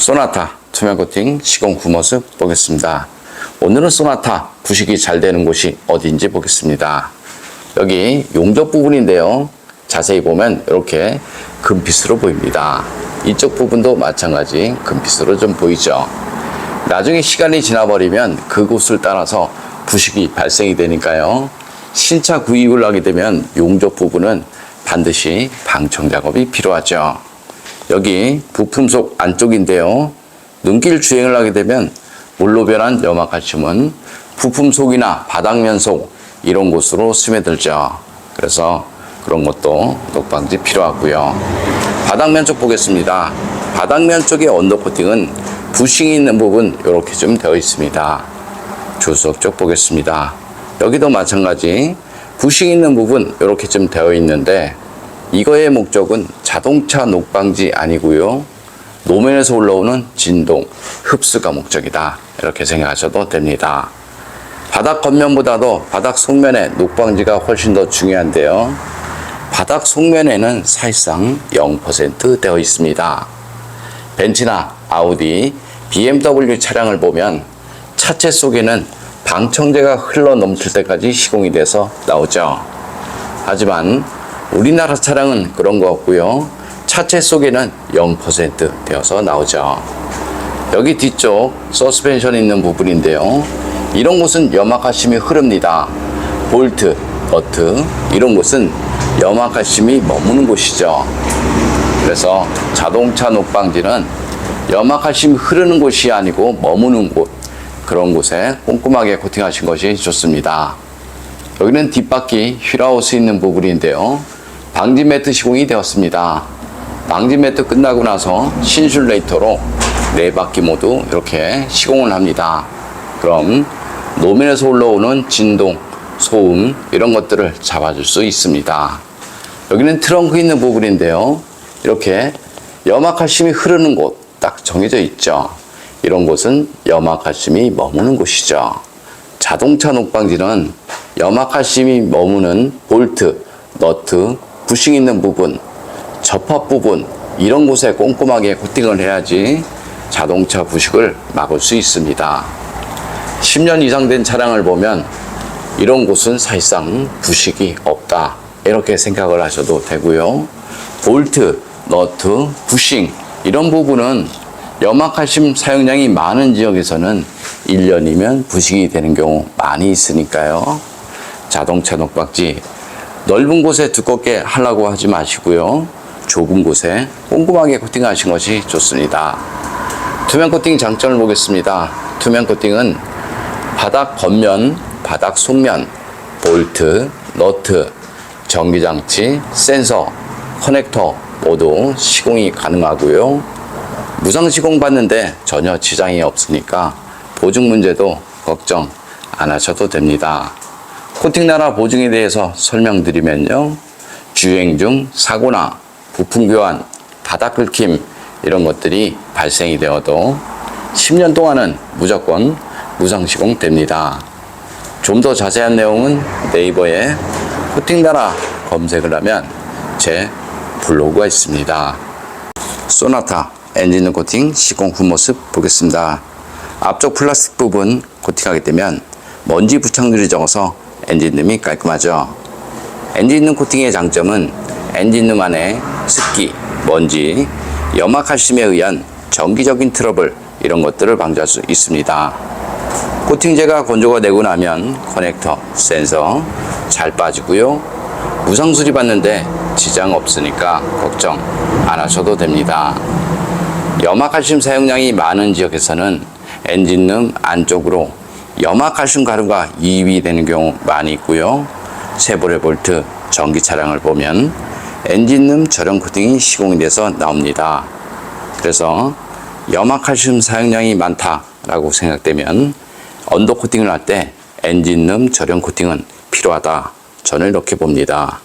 소나타 투명 코팅 시공 후 모습 보겠습니다. 오늘은 소나타 부식이 잘 되는 곳이 어디인지 보겠습니다. 여기 용접 부분인데요. 자세히 보면 이렇게 금빛으로 보입니다. 이쪽 부분도 마찬가지 금빛으로 좀 보이죠. 나중에 시간이 지나버리면 그곳을 따라서 부식이 발생이 되니까요. 신차 구입을 하게 되면 용접 부분은 반드시 방청 작업이 필요하죠. 여기 부품 속 안쪽인데요. 눈길 주행을 하게 되면 물로 변한 염화칼슘은 부품 속이나 바닥면 속 이런 곳으로 스며들죠. 그래서 그런 것도 녹방지 필요하고요. 바닥면 쪽 보겠습니다. 바닥면 쪽의 언더코팅은 부싱이 있는 부분 이렇게 좀 되어 있습니다. 조수석 쪽 보겠습니다. 여기도 마찬가지 부싱이 있는 부분 이렇게 좀 되어 있는데 이거의 목적은 자동차 녹방지 아니고요. 노면에서 올라오는 진동, 흡수가 목적이다. 이렇게 생각하셔도 됩니다. 바닥 겉면보다도 바닥 속면의 녹방지가 훨씬 더 중요한데요. 바닥 속면에는 사실상 0% 되어 있습니다. 벤츠나 아우디, BMW 차량을 보면 차체 속에는 방청제가 흘러 넘칠 때까지 시공이 돼서 나오죠. 하지만 우리나라 차량은 그런 거 없고요. 차체 속에는 0% 되어서 나오죠. 여기 뒤쪽 서스펜션 있는 부분인데요. 이런 곳은 염화칼슘이 흐릅니다. 볼트, 너트 이런 곳은 염화칼슘이 머무는 곳이죠. 그래서 자동차 녹방지는 염화칼슘이 흐르는 곳이 아니고 머무는 곳, 그런 곳에 꼼꼼하게 코팅하신 것이 좋습니다. 여기는 뒷바퀴 휠하우스 있는 부분인데요. 방지 매트 시공이 되었습니다. 방지 매트 끝나고 나서 신슐레이터로 네 바퀴 모두 이렇게 시공을 합니다. 그럼 노면에서 올라오는 진동, 소음 이런 것들을 잡아줄 수 있습니다. 여기는 트렁크 있는 부분인데요. 이렇게 염화칼슘이 흐르는 곳 딱 정해져 있죠. 이런 곳은 염화칼슘이 머무는 곳이죠. 자동차 녹방지는 염화칼슘이 머무는 볼트, 너트, 부싱 있는 부분, 접합 부분 이런 곳에 꼼꼼하게 코팅을 해야지 자동차 부식을 막을 수 있습니다. 10년 이상 된 차량을 보면 이런 곳은 사실상 부식이 없다 이렇게 생각을 하셔도 되고요. 볼트, 너트, 부싱 이런 부분은 염화칼슘 사용량이 많은 지역에서는 1년이면 부식이 되는 경우 많이 있으니까요. 자동차 녹방지 넓은 곳에 두껍게 하려고 하지 마시고요. 좁은 곳에 꼼꼼하게 코팅하신 것이 좋습니다. 투명 코팅 장점을 보겠습니다. 투명 코팅은 바닥 겉면, 바닥 속면, 볼트, 너트, 전기장치, 센서, 커넥터 모두 시공이 가능하고요. 무상 시공 받는데 전혀 지장이 없으니까 보증 문제도 걱정 안 하셔도 됩니다. 코팅 나라 보증에 대해서 설명드리면요. 주행 중 사고나 부품 교환, 바닥 긁힘 이런 것들이 발생이 되어도 10년 동안은 무조건 무상 시공 됩니다. 좀 더 자세한 내용은 네이버에 코팅 나라 검색을 하면 제 블로그가 있습니다. 소나타 엔진룸 코팅 시공 후 모습 보겠습니다. 앞쪽 플라스틱 부분 코팅하게 되면 먼지 부착률이 적어서 엔진룸이 깔끔하죠. 엔진룸 코팅의 장점은 엔진룸 안에 습기, 먼지, 염화칼슘에 의한 정기적인 트러블 이런 것들을 방지할 수 있습니다. 코팅제가 건조가 되고 나면 커넥터, 센서 잘 빠지고요. 무상 수리 받는데 지장 없으니까 걱정 안 하셔도 됩니다. 염화칼슘 사용량이 많은 지역에서는 엔진룸 안쪽으로 염화칼슘 가루가 이입이 되는 경우 많이 있고요. 쉐보레 볼트 전기 차량을 보면 엔진룸 저렴 코팅이 시공이 돼서 나옵니다. 그래서 염화칼슘 사용량이 많다라고 생각되면 언더 코팅을 할 때 엔진룸 저렴 코팅은 필요하다. 저는 이렇게 봅니다.